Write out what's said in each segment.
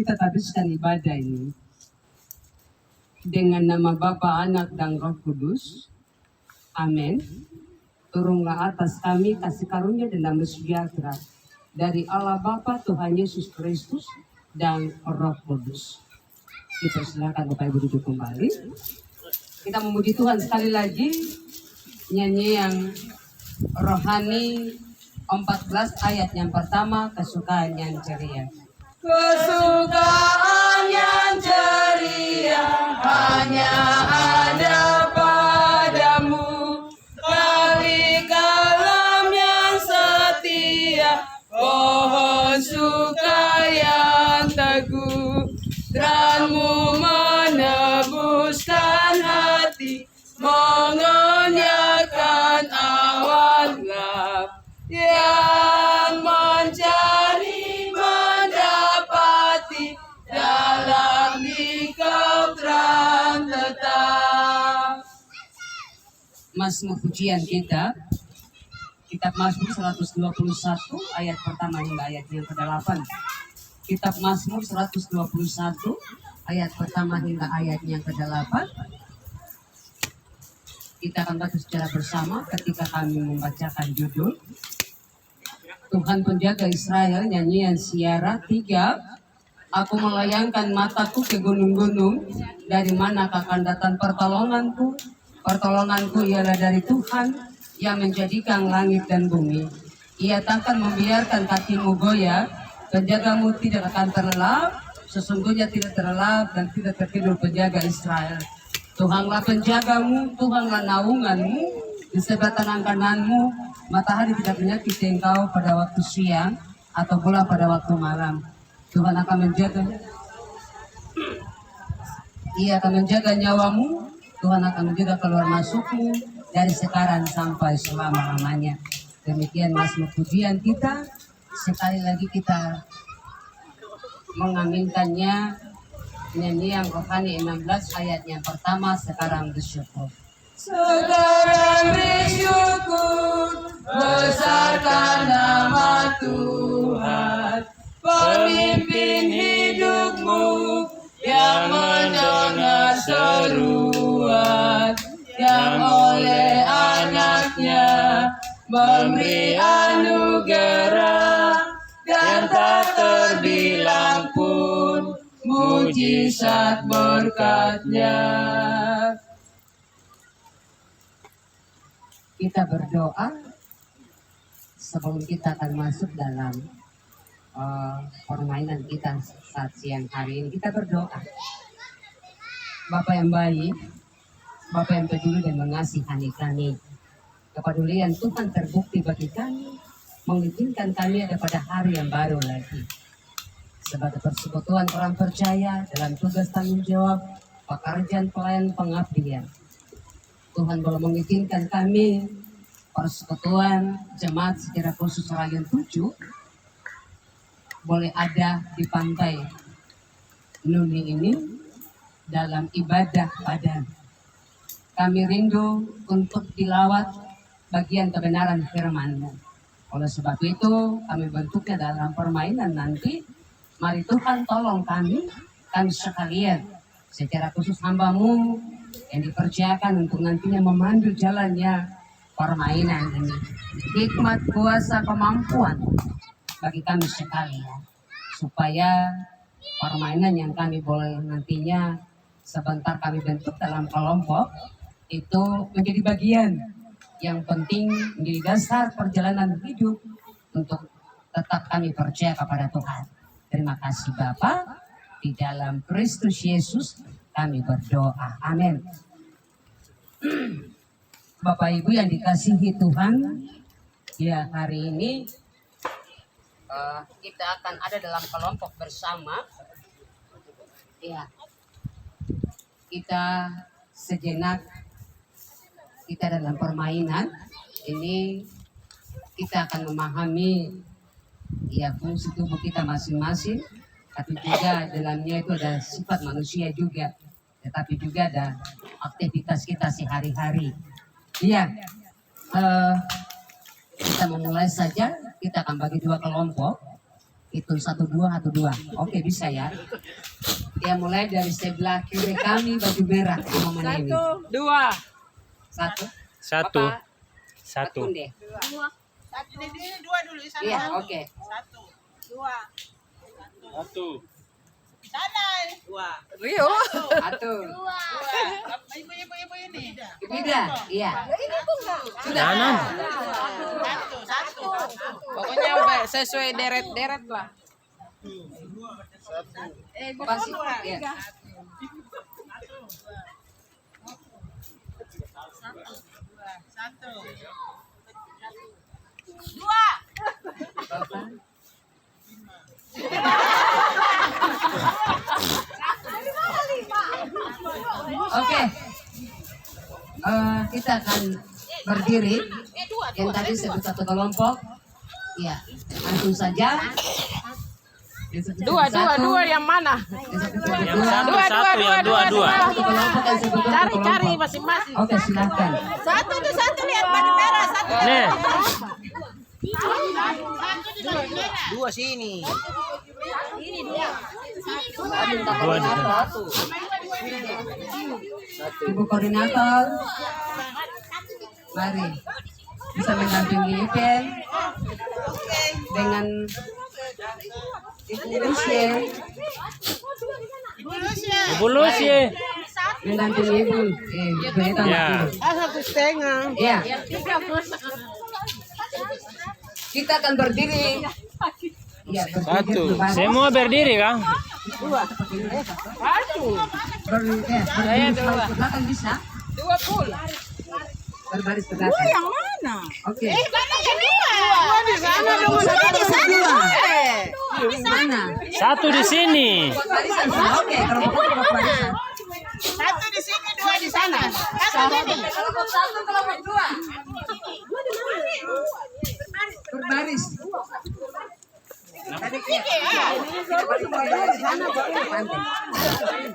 kita habiskan ibadah ini dengan nama Bapa, Anak, dan Roh Kudus. Amin. Turunlah atas kami kasih karunia dan damai sejahtera dari Allah Bapa, Tuhan Yesus Kristus, dan Roh Kudus. Kita silakan Bapak Ibu duduk kembali. Kita memuji Tuhan sekali lagi. Nyanyi yang rohani 14 ayat yang pertama, kesukaan yang ceria. Kesukaan yang ceria hanya ada padamu, tali kalam yang setia, pohon suka yang teguh, terangmu menebuskan hati, mengonyakan awan gelap yang mencari mendapati dalam Dikau terang tetap. Mazmur pujian kita, Kitab Mazmur 121 ayat pertama hingga ayat yang ke-8. Kitab Mazmur 121 ayat pertama hingga ayat yang ke-8. Kita akan baca secara bersama ketika kami membacakan judul Tuhan Penjaga Israel, nyanyian Siara 3. Aku melayangkan mataku ke gunung-gunung, dari manakah akan datang pertolonganku? Pertolonganku ialah dari Tuhan yang menjadikan langit dan bumi. Ia takkan membiarkan kakimu goyah, penjagamu tidak akan terlelap, sesungguhnya tidak terlelap dan tidak tertidur penjaga Israel. Tuhanlah penjagamu, Tuhanlah naunganmu, di sebelah tangan kananmu, matahari tidak menyakiti engkau pada waktu siang, atau pula pada waktu malam. Tuhan akan menjaga, Ia akan menjaga nyawamu, Tuhan akan menjaga keluar masukmu, dari sekarang sampai selama-lamanya. Demikian Mazmur pujian kita, sekali lagi kita mengaminkannya. Nyanyi yang rohani 16 ayat yang pertama, sekarang bersyukur. Sekarang bersyukur, besarkan nama Tuhan, pemimpin hidupmu yang mendengar seruan, yang oleh anaknya memberi anugerah, dan tak terbilang pun mujizat berkat-Nya. Kita berdoa sebelum kita akan masuk dalam permainan kita saat siang hari ini. Kita berdoa. Bapa yang baik, Bapa yang peduli dan mengasihani kami, kepedulian Tuhan terbukti bagi kami, mengizinkan kami ada pada hari yang baru lagi. Sebagai persekutuan orang percaya dalam tugas tanggung jawab, pekerjaan pelayan pengabdian, Tuhan boleh mengizinkan kami persekutuan jemaat secara khusus Rayon 7 boleh ada di pantai Nuni ini dalam ibadah pada. Kami rindu untuk tilawat bagian kebenaran firman-Mu. Oleh sebab itu kami bentuknya dalam permainan nanti. Mari Tuhan tolong kami sekalian, secara khusus hamba-Mu yang dipercayakan untuk nantinya memandu jalannya permainan ini. Hikmat, kuasa, kemampuan bagi kami sekalian, supaya permainan yang kami boleh nantinya sebentar kami bentuk dalam kelompok itu menjadi bagian yang penting, menjadi dasar perjalanan hidup untuk tetap kami percaya kepada Tuhan. Terima kasih Bapa, di dalam Kristus Yesus kami berdoa. Amin. Bapak Ibu yang dikasihi Tuhan, ya hari ini kita akan ada dalam kelompok bersama. Ya, kita sejenak kita dalam permainan ini kita akan memahami ya fungsi tubuh kita masing-masing, tapi juga dalamnya itu ada sifat manusia juga, tetapi juga ada aktivitas kita sehari-hari. Iya, kita memulai saja. Kita akan bagi dua kelompok. Hitung 1 2 1 2. Oke, bisa ya. Ya, mulai dari sebelah kiri kami baju merah sama mana ini? 2. 1. Satu. Bapak, Satu. akun deh. Ini dua dulu di sana. Iya, oke. Satu. Dua. Satu. Sana. Dua. Rio. Satu. Dua. Ibu ini. Beda. Iya. Sudah. Kanan. Satu. Pokoknya sesuai deret-deret lah. Pasti. Iya. Satu. Bapak. Oke. Kita akan berdiri. Yang tadi sebut satu kelompok. Iya. Langsung saja. Yang sebut satu. Dua yang mana? Yang sebut satu Yang dua. satu, satu, yang dua, dua. Satu kelompok yang sebut satu Cari kelompok. masing-masing. Oke, silakan. Satu tuh satu lihat baju merah. Satu. Nih. Dua sini. Minta Dua, koordinator. Ibu koordinator. Mari. Bisa mendampingi Ipen dengan Ibu Lucia. Ibu Lucy. Mendampingi Ibu. Ibu Eta Ya. Satu setengah. Ya. Kita akan berdiri. Ya, Satu. berdiri. Semua berdiri kang. Berdiri ke belakang bisa. 20. Berbaris ke belakang. Yang mana? Oke. Dua di sana dong. Di sana. Di mana? Satu di sini. Buat barisan. Oke, kelompok buat barisan. Satu di sini, dua di sana. Satu ini. Kelompok satu, kelompok dua. Berbaris. Tadi di sana baru ke pantai.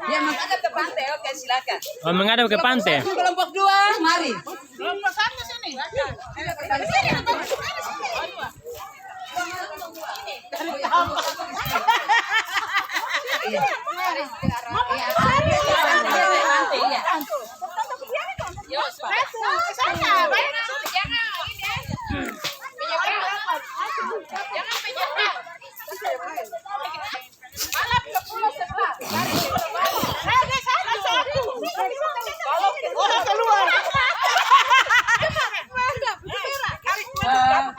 Ya, menghadap ke pantai. Oke, silakan. Oh, menghadap ke pantai. Kelompok dua, mari. Kelompok satu sini.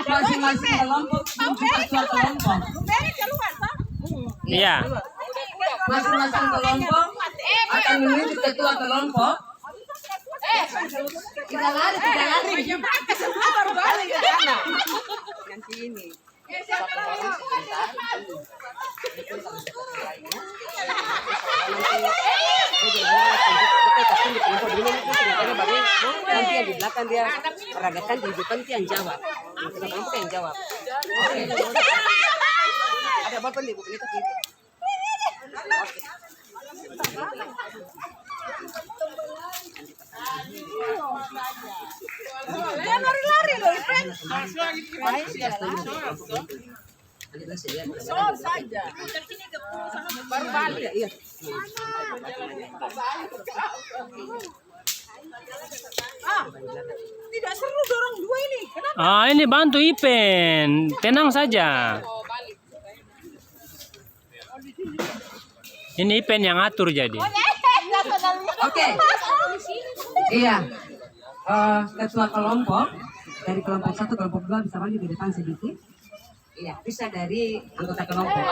Masing-masing kelompok menuju ketua kelompok. Iya. Masing-masing kelompok akan menuju ketua kelompok. Kita lari, kita lari. Nanti ini. Nanti yang di belakang dia peragakan, di depan dia yang jawab. Kelompok yang jawab. Oke. Ada apa nih Bu? Ini tuh gitu. Jangan lari-lari loh, Ipen. So saja. Berbalik. Iya. Tidak seru dorong dua ini. Kenapa? Ah, ini bantu Ipen. Tenang saja. Ini Ipen yang atur jadi. Oke. Iya. Ketua kelompok dari kelompok satu, kelompok dua bisa maju ke depan sedikit. Iya, bisa dari anggota kelompok.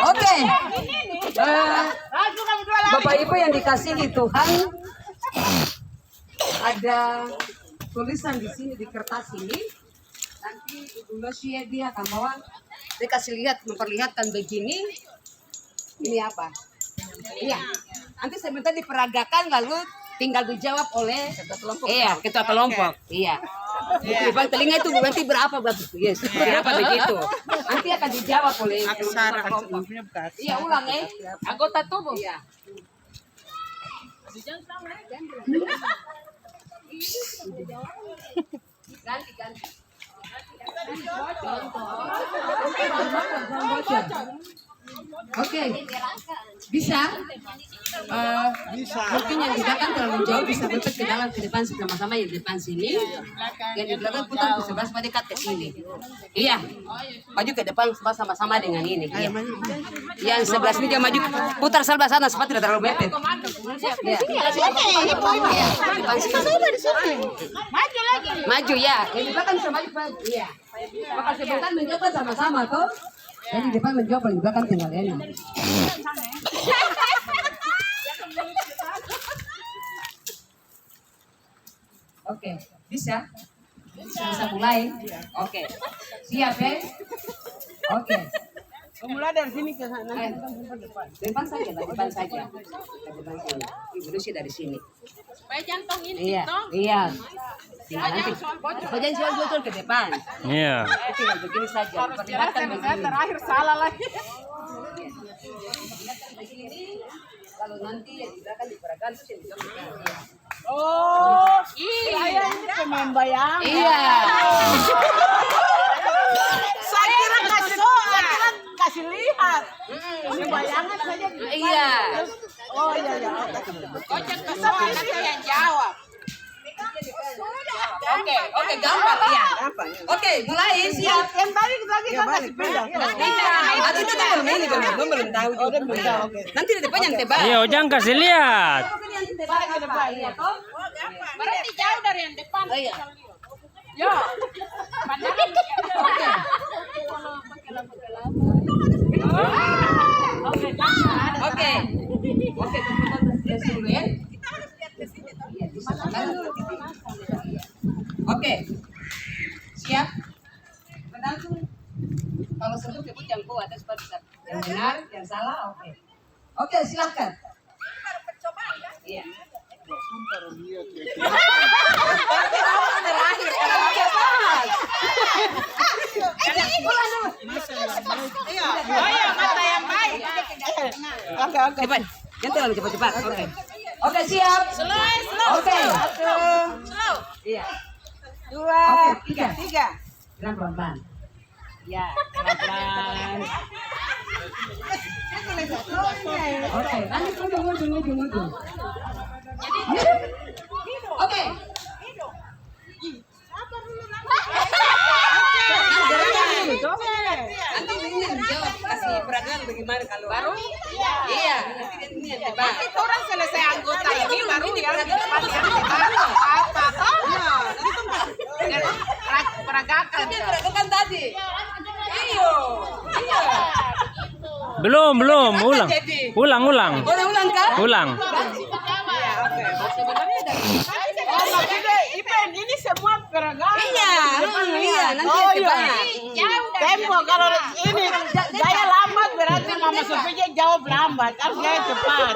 Oke. Bapak Ibu yang dikasihi Tuhan, ada tulisan di sini di kertas ini. Nanti Ibu Lucia dia akan bawa, dia kasih lihat, memperlihatkan begini. Ini apa? Iya. Nanti sebentar diperagakan lalu tinggal dijawab oleh ketua kelompok. Iya, ketua kelompok. Iya. Bang telinga itu nanti berapa Bapak? Yes, berapa begitu. Nanti akan dijawab oleh Aksara kelompok. kelompoknya bukan. Iya, ulang ya. Anggota tubuh. Iya. Ganti, ganti. Oke, bisa. Mungkin yang di belakang terlalu jauh bisa bentuk ke dalam ke depan sama-sama yang di depan sini. Yang di belakang putar ke sebelah supaya dekat ke sini. Iya, maju ke depan sama-sama dengan ini. Iya. Yang sebelah sini dia maju putar sebelah sana supaya tidak terlalu mepet. Iya. Depan sini. Maju ya, yang di belakang bisa maju. Iya. Maka sebentar mencoba sama-sama tuh. Jadi di depan mencoba, di belakang tinggal ini. Oke, bisa? Bisa mulai? Oke. Siap ya? Oke. Mulai dari sini ke sana. Depan saja, depan saja. Depan sini. Ibu Lucy dari sini. Supaya jantung ini. Iya, iya. Tinggal nanti. Jangan jual bocor ke depan. Iya. Tinggal begini saja. Perlihatkan begini. Terakhir salah lagi. Begini. Kalau nanti yang di belakang diperagakan terus yang di belakang. Oh, saya ini pemain bayang. Iya. Saya kira kasih lihat. Kasih bayangan saja. Iya. Oh iya iya. Kocak ke soal nanti yang jawab. Oke, gampang ya. Oke, mulai siap. Yang tadi kan kasih pegang. Atau itu belum tahu. Oh, dia belum tahu. Oke. Nanti di depan yang tebak. Iya, Ojang kasih lihat. Balik ke depan. Iya. Berarti jauh dari yang depan. Oh iya. Yo. Pandangan. Oke. Oke, dulu ya. Oke. Siap. Kalau sebut yang kuat atau seperti yang benar, yang salah, oke. Oke, silakan. Iya. Terakhir kalau dia salah. Ayo, mata yang baik. Oke oke. Cepat. Yang terlalu cepat-cepat. Oke. Oke, siap. Oke. Slow. Iya. Dua. Oke, tiga. Pelan-pelan. Ya, pelan-pelan. Oke, nanti ujung. Oke. Nanti ini jawab kasih peragaan bagaimana kalau baru? Iya. Nanti ini yang tebak. Itu orang selesai anggota ini baru yang peragakan. Dia peragakan tadi. Iyo. Iya. Belum. Ulang. Boleh ulang kan? Ulang. Oh maksudnya ini semua peragam. Iya, nanti Oh tebak. iya. Tempo kalau ini saya lambat berarti Mama Sophia jawab lambat. Harus saya cepat.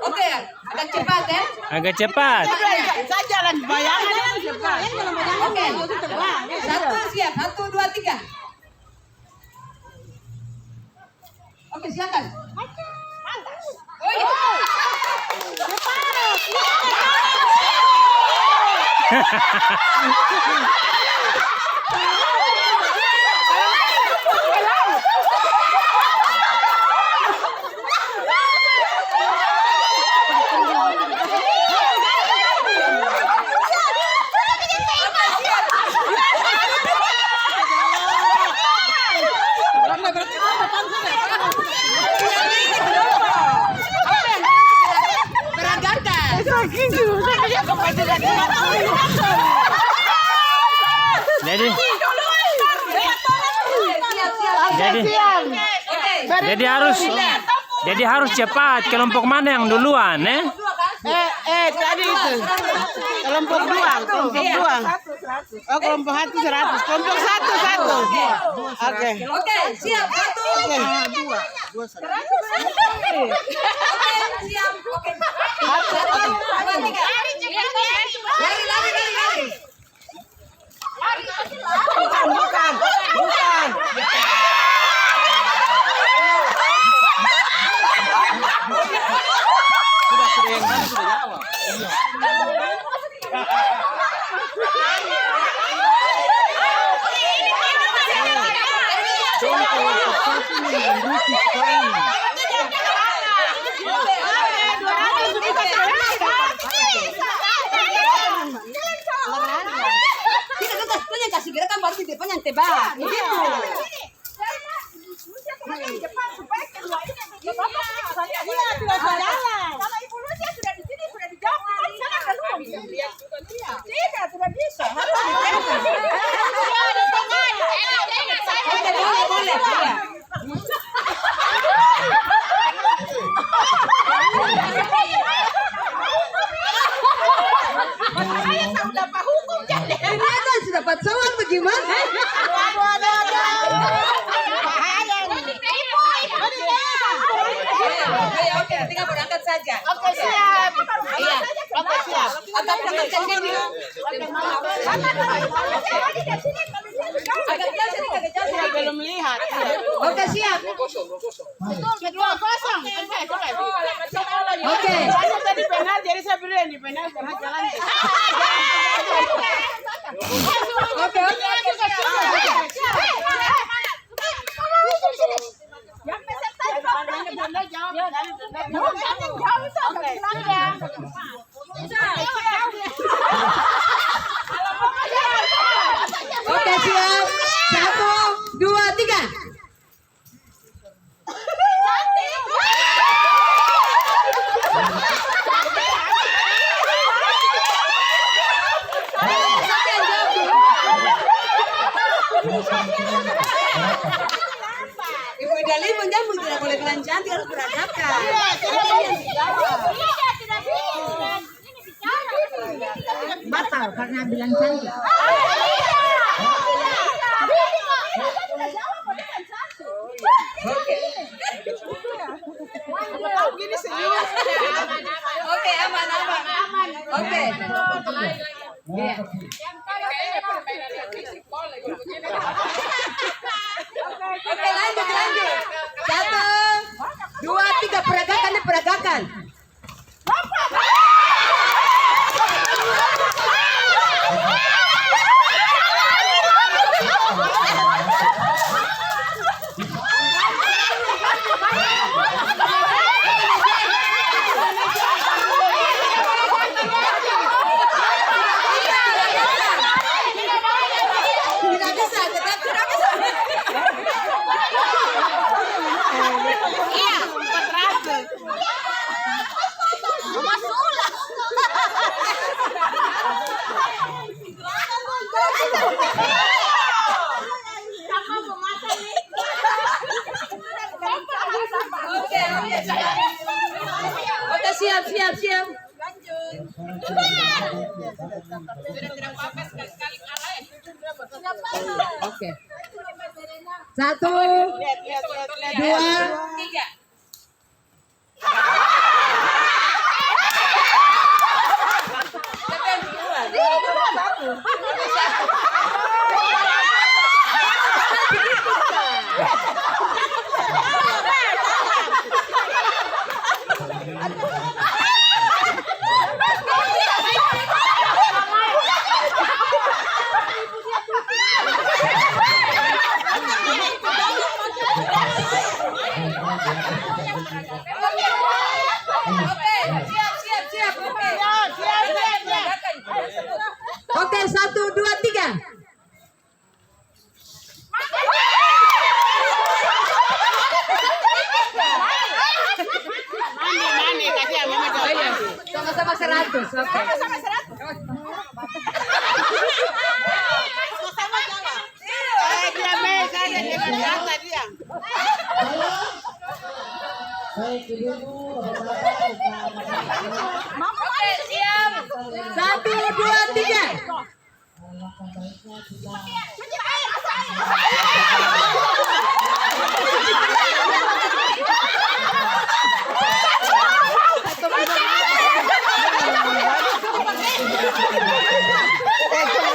Oke, agak cepat ya. Agak cepat. Saya jalan bayangan yang cepat. Oke. Satu siap. 1, 2, 3. Oke, silakan. Oh iya. Jadi harus cepat. Kelompok mana yang duluan, Tadi itu kelompok dua. Oh kelompok 1 100, kelompok 1 1. Oke. Oke, siap. 1. Oke. Oke, siap. Oke. 1, 2, 3. Lari. Bukan. yang kasih gerakan baru di depan yang tebak. Begitu. Kalau Ibu Lucia sudah di sini, sudah dijawab, di sana belum. Tidak, sudah bisa. Harus Boleh. saya tahu dapat hukum jadi. Ini kan sudah dapat soal bagaimana? Oke, tinggal berangkat saja. Oke, siap. Iya. Oke, siap. Agak berangkat sini. Agak jauh sini, agak jauh sini. Belum lihat. Oke, siap. Kedua kosong. Oke. Saya tadi penal, jadi saya beli yang di penal karena jalan. Oke. Yang peserta Bunda jawab. Oke, siap. 1, 2, 3. Ibu Dali menjamu tidak boleh bilang cantik, harus beradakan. Batal karena bilang cantik. Oke, aman. Oke. Iya. Oke, lanjut. 1, 2, 3, peragakan. Tidak bisa. Iya, 400. Oke, siap. Oke. 1, 2, 3. Oke, 1, 2, 3. Mandi, kasih yang Mama jawab. Sama-sama 100. Oke. Dia berkata dia. Oke, siap. 1, 2, 3.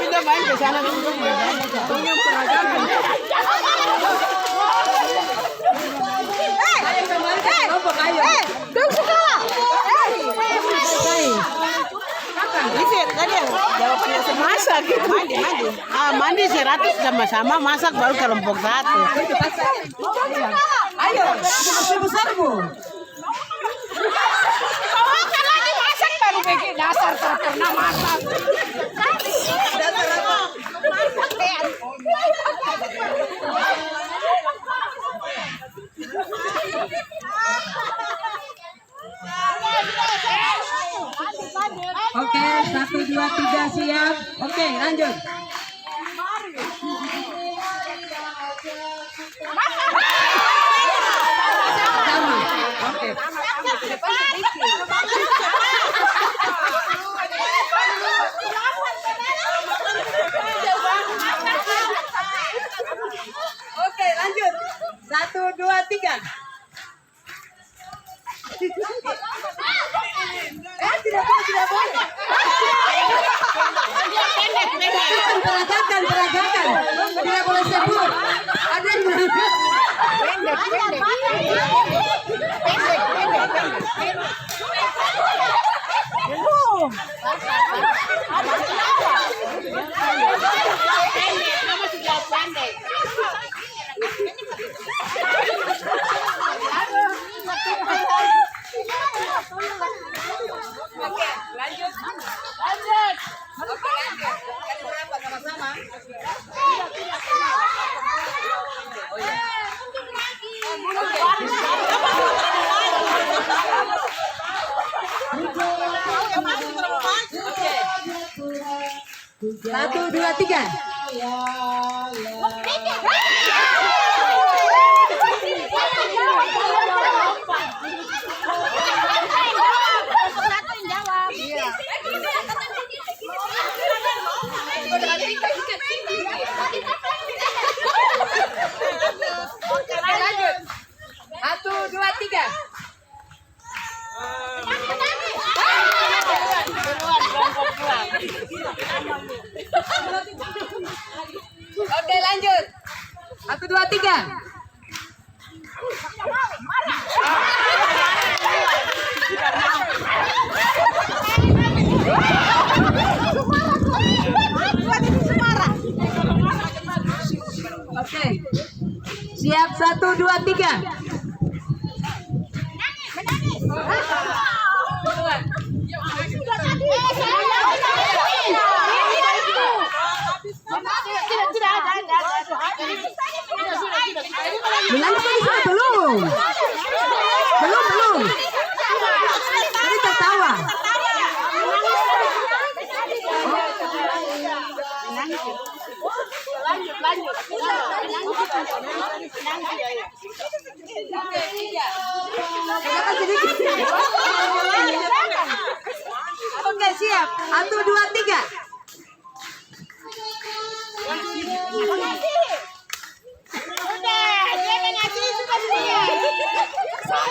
Kita main ke sana dulu. Ayo, kembali ke kelompok, ayo. Tunggu sekolah. masak. Mandi 100 sama-sama masak baru kelompok 1. Ayo, serbu-serbu. Kan lagi masak baru bikin dasar pernah masak. Oke, 1, 2, 3 siap. Oke, lanjut. Sama. Oke. Oke, lanjut. 1, 2, 3. Tidak boleh. Peragakan. Tidak boleh sebut. Ada yang Satu, dua, tiga. Satu, dua, tiga. Oke, lanjut. 1, 2, 3. Oke. Siap, 1, 2, 3. Belum. Tadi tertawa. Oke, siap. 1, 2, 3.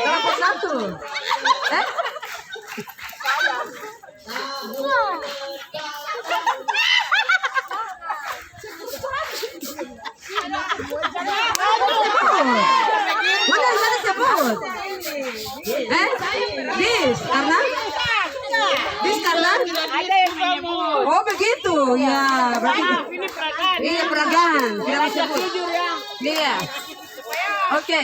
Kelompok 1. Mana sebut? Karena? Oh begitu, ya. Berarti ini peragaan. Tidak disebut. Iya. Oke.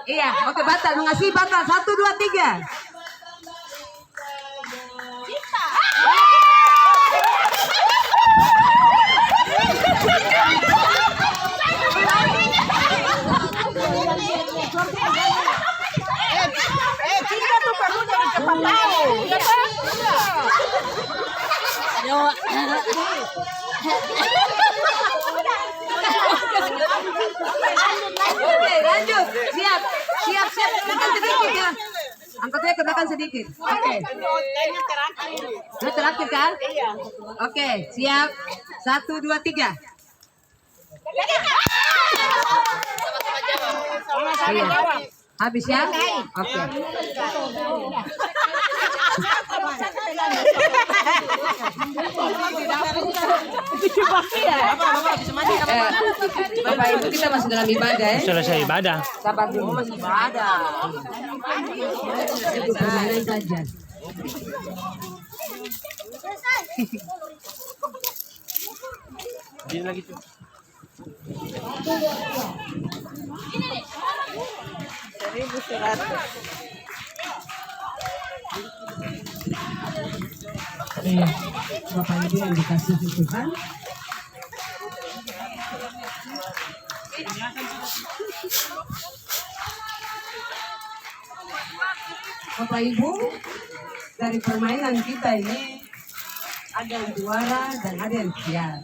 Iya, oke, batal. Mengasih batal. 1, 2, 3. Kita tuh perlu jadi cepat tahu. Oke, lanjut. Siap. Tekan sedikit ya. Angkatnya ke belakang sedikit. Oke. Ini terakhir kan? Oke, siap. 1, 2, 3. Iya. Habis ya? Oke. Bapak Ibu kita masih dalam ibadah ya. Selesai ibadah. Sabar dulu masih ibadah. Itu permainan saja. Ini lagi tuh. Bapak Ibu yang dikasih Tuhan, Bapak Ibu, dari permainan kita ini ada yang juara dan ada yang sial.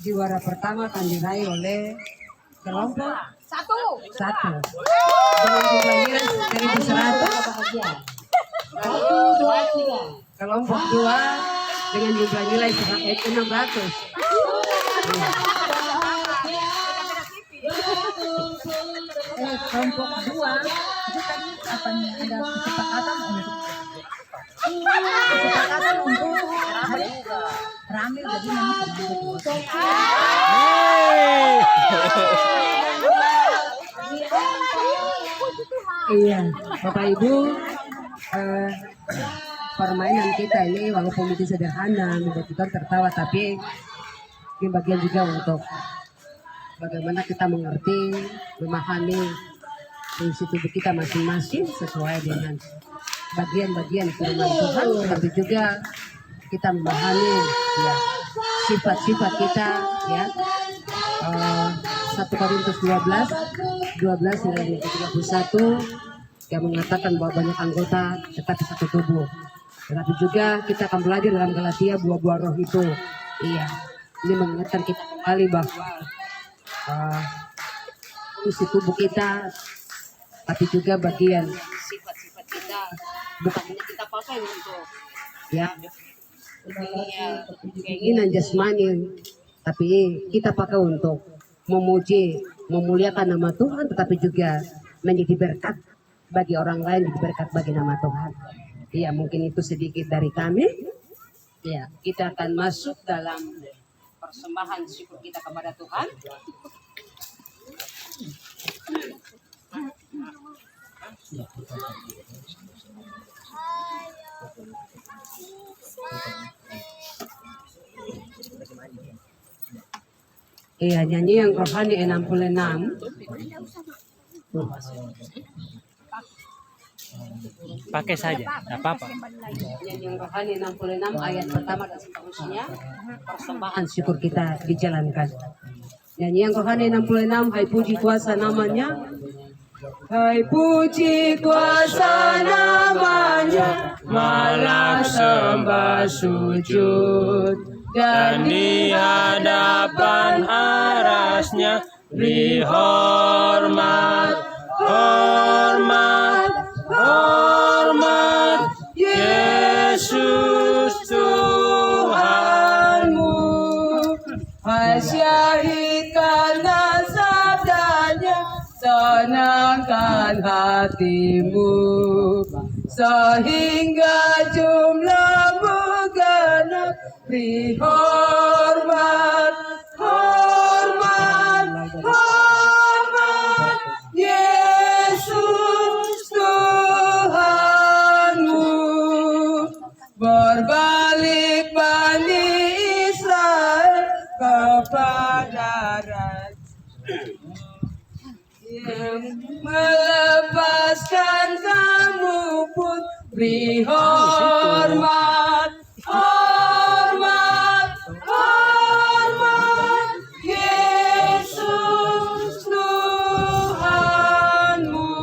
Juara pertama akan diraih oleh kelompok satu dengan jumlah nilai 1.100. Kelompok dua dengan jumlah nilai 600. Kelompok dua itu tadi akan ada kesepakatan untuk ramil jadi memang Iya, Bapak Ibu, permainan kita ini walaupun itu sederhana, membuat kita tertawa, tapi ini bagian juga untuk bagaimana kita mengerti, memahami fungsi tubuh kita masing-masing sesuai dengan bagian-bagian firman Tuhan, tapi juga kita memahami ya sifat-sifat kita ya. 1 Korintus 12 hingga 31 yang mengatakan bahwa banyak anggota tetapi satu tubuh. Tetapi juga kita akan belajar dalam Galatia buah-buah roh itu. Iya, ini mengingatkan kita kembali bahwa fungsi tubuh kita, tapi juga bagian sifat-sifat kita bukan hanya kita pakai untuk ya keinginan jasmani, tapi kita pakai untuk memuji, memuliakan nama Tuhan, tetapi juga menjadi berkat bagi orang lain, jadi berkat bagi nama Tuhan. Iya, mungkin itu sedikit dari kami. Ya, kita akan masuk dalam persembahan syukur kita kepada Tuhan. Iya, nyanyi yang rohani 66. Pakai saja, tidak apa-apa. Nyanyi yang rohani 66 ayat pertama dan seterusnya. Persembahan syukur kita dijalankan. Nyanyi yang rohani 66, hai puji kuasa namanya. Hai puji kuasa namanya, malah sembah sujud. Dan di hadapan arasnya beri hormat, hormat, hormat, Yesus Tuhanmu. Hai syahid karena sabdanya, senangkan hatimu, sehingga jumlahmu genap. Beri hormat, hormat, hormat, Yesus Tuhanmu. Berbalik Bani Israel kepada Raja yang melepaskan kamu pun. Beri hormat, hormat, hormat, Yesus Tuhanmu.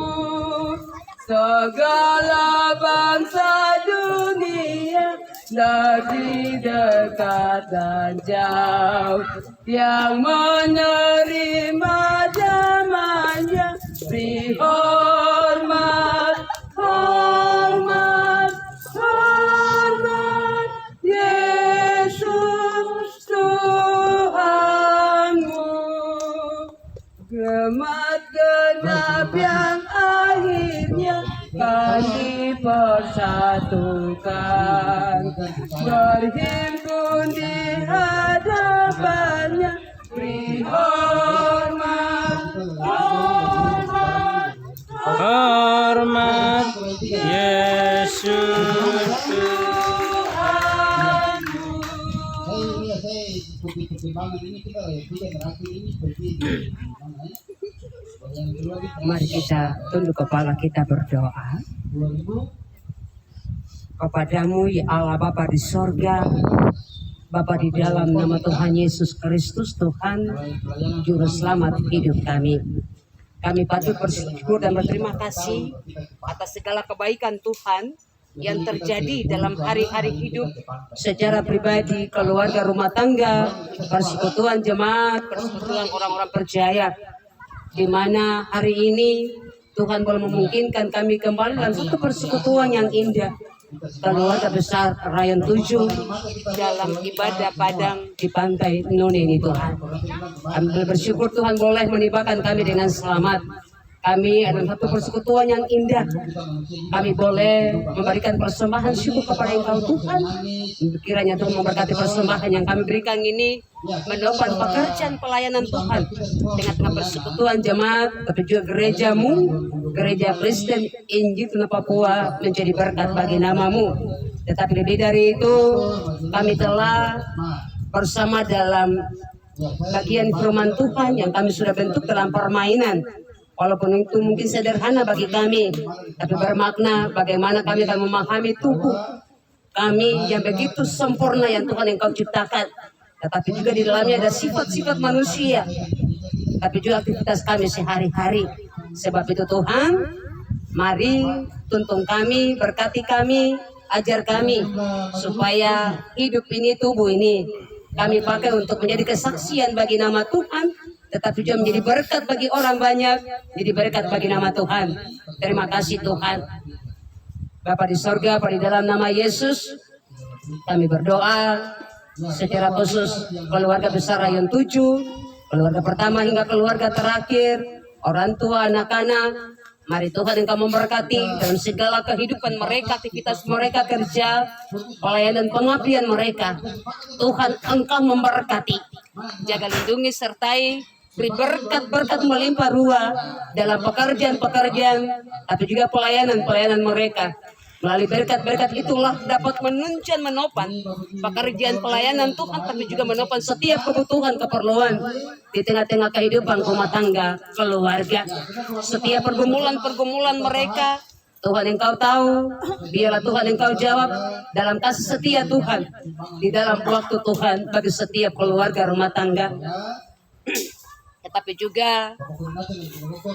Segala bangsa dunia, dari dekat dan jauh, yang menerima zamannya, beri hormat, hormat, hormat, Yesus Tuhanmu. Gemat genap yang akhirnya kami persatukan, berhimpun saya ikuti pertimbangan ini kita tidak terakhir ini begini. Yang kedua kita Mari kita tunduk kepala kita berdoa. 2000 Kepadamu ya Allah Bapa di sorga, Bapa di dalam nama Tuhan Yesus Kristus, Tuhan Juru Selamat hidup kami. Kami patut bersyukur dan berterima kasih atas segala kebaikan Tuhan yang terjadi dalam hari-hari hidup secara pribadi, keluarga, rumah tangga, persekutuan jemaat, persekutuan orang-orang percaya, di mana hari ini Tuhan boleh memungkinkan kami kembali dalam satu persekutuan yang indah. Keluarga besar Rayon 7 dalam ibadah padang di pantai Noni ini Tuhan. Kami bersyukur Tuhan boleh menibakan kami dengan selamat. Kami adalah satu persekutuan yang indah. Kami boleh memberikan persembahan syukur kepada Engkau Tuhan. Kiranya Tuhan memberkati persembahan yang kami berikan ini menopang pekerjaan pelayanan Tuhan dengan persekutuan jemaat, tapi juga gerejamu, gereja Kristen Injil Tanah Papua menjadi berkat bagi namamu. Tetapi lebih dari itu, kami telah bersama dalam bagian firman Tuhan yang kami sudah bentuk dalam permainan. Walaupun itu mungkin sederhana bagi kami, tapi bermakna bagaimana kami akan memahami tubuh kami yang begitu sempurna yang Tuhan Engkau ciptakan. Tetapi juga di dalamnya ada sifat-sifat manusia, tapi juga aktivitas kami sehari-hari. Sebab itu Tuhan, mari tuntun kami, berkati kami, ajar kami, supaya hidup ini, tubuh ini, kami pakai untuk menjadi kesaksian bagi nama Tuhan, tetapi juga menjadi berkat bagi orang banyak, jadi berkat bagi nama Tuhan. Terima kasih Tuhan. Bapa di sorga, Bapa di dalam nama Yesus, kami berdoa secara khusus keluarga besar Rayon 7, keluarga pertama hingga keluarga terakhir, orang tua, anak-anak. Mari Tuhan Engkau memberkati dalam segala kehidupan mereka, aktivitas mereka, kerja, pelayanan, pengabdian mereka. Tuhan Engkau memberkati, jaga, lindungi, sertai, beri berkat-berkat melimpah ruah dalam pekerjaan-pekerjaan, tapi juga pelayanan-pelayanan mereka. Melalui berkat-berkat itulah dapat menunjang, menopang pekerjaan pelayanan Tuhan, tapi juga menopang setiap kebutuhan, keperluan di tengah-tengah kehidupan rumah tangga, keluarga. Setiap pergumulan-pergumulan mereka, Tuhan Engkau tahu, biarlah Tuhan Engkau jawab dalam kasih setia Tuhan, di dalam waktu Tuhan bagi setiap keluarga rumah tangga. Tetapi juga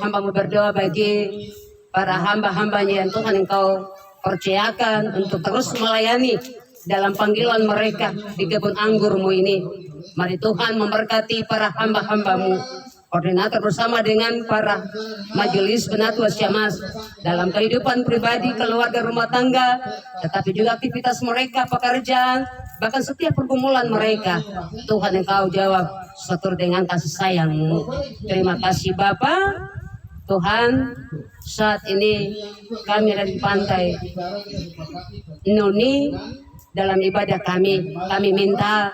hamba-Mu berdoa bagi para hamba-hambanya yang Tuhan Engkau percayakan untuk terus melayani dalam panggilan mereka di kebun anggur-Mu ini. Mari Tuhan memberkati para hamba-hamba-Mu, koordinator bersama dengan para majelis penatua Syamas dalam kehidupan pribadi, keluarga, rumah tangga, tetapi juga aktivitas mereka, pekerjaan, bahkan setiap pergumulan mereka. Tuhan Engkau jawab setur dengan kasih sayang-Mu. Terima kasih Bapa. Tuhan, saat ini kami ada di pantai Noni dalam ibadah kami. Kami minta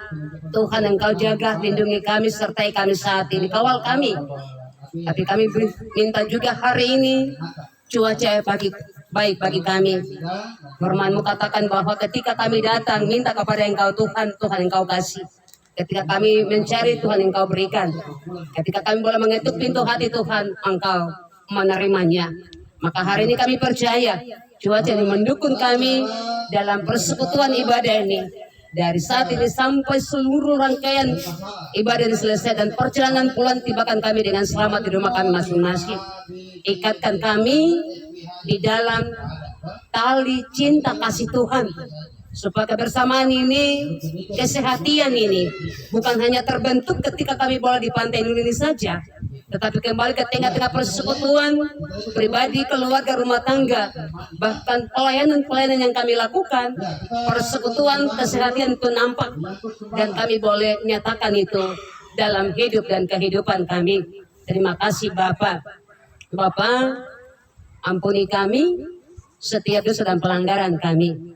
Tuhan Engkau jaga, lindungi kami, sertai kami saat ini, kawal kami. Tapi kami minta juga hari ini cuaca baik bagi kami. Firman-Mu katakan bahwa ketika kami datang minta kepada Engkau Tuhan, Tuhan Engkau kasih. Ketika kami mencari, Tuhan Engkau berikan. Ketika kami boleh mengetuk pintu hati Tuhan, Engkau menerimanya. Maka hari ini kami percaya cuaca ini mendukung kami dalam persekutuan ibadah ini. Dari saat ini sampai seluruh rangkaian ibadah ini selesai dan perjalanan pulang tibakan kami dengan selamat di rumah kami masing-masing. Ikatkan kami di dalam tali cinta kasih Tuhan, supaya kebersamaan ini, kesehatan ini bukan hanya terbentuk ketika kami boleh di pantai ini saja, tetapi kembali ke tengah-tengah persekutuan pribadi, keluarga, rumah tangga, bahkan pelayanan-pelayanan yang kami lakukan, persekutuan kesehatan itu nampak dan kami boleh nyatakan itu dalam hidup dan kehidupan kami. Terima kasih Bapak. Bapak, ampuni kami setiap dosa dan pelanggaran kami.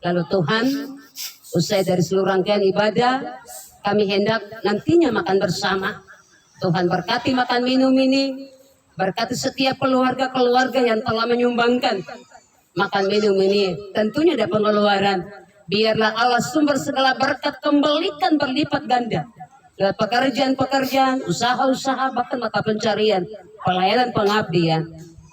Lalu Tuhan, usai dari seluruh rangkaian ibadah, kami hendak nantinya makan bersama. Tuhan berkati makan minum ini, berkati setiap keluarga-keluarga yang telah menyumbangkan makan minum ini. Tentunya ada pengeluaran, Biarlah Allah sumber segala berkat kembalikan berlipat ganda. Lewat pekerjaan-pekerjaan, usaha-usaha, bahkan mata pencarian, pelayanan pengabdian.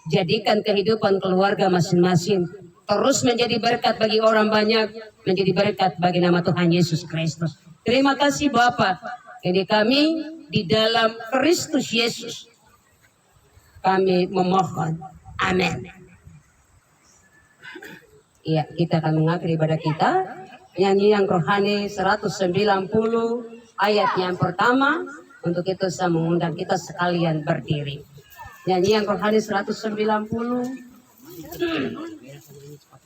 Jadikan kehidupan keluarga masing-masing terus menjadi berkat bagi orang banyak, menjadi berkat bagi nama Tuhan Yesus Kristus. Terima kasih Bapa. Jadi kami di dalam Kristus Yesus, kami memohon. Amin. Iya, kita akan mengakhiri ibadah kita. Nyanyi yang rohani 190 ayat yang pertama. Untuk itu saya mengundang kita sekalian berdiri. Nyanyi yang rohani 190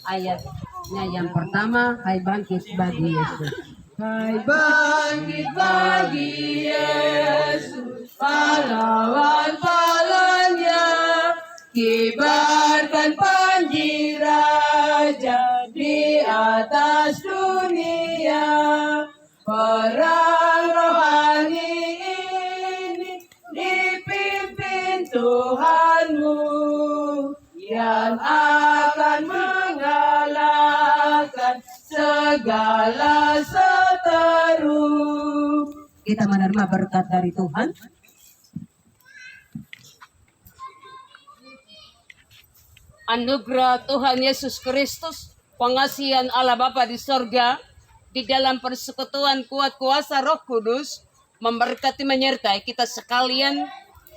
ayatnya yang pertama. Hai bangkit bagi Yesus. Hai bangkit bagi Yesus, pahlawan-pahlawannya, kibarkan panji raja di atas dunia. Perang rohani ini dipimpin Tuhanmu, yang akan mengalahkan segala seteru. Kita menerima berkat dari Tuhan. Anugerah Tuhan Yesus Kristus, pengasihan Allah Bapa di sorga, di dalam persekutuan kuat kuasa Roh Kudus, memberkati menyertai kita sekalian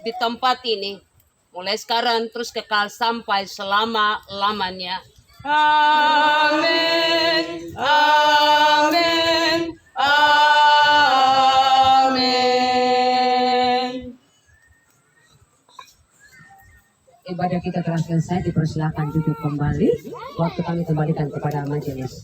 di tempat ini. Mulai sekarang terus kekal sampai selama-lamanya. Amin. Amin. Amin. Ibadah kita telah selesai, dipersilakan duduk kembali. Waktu kami kembalikan kepada majelis.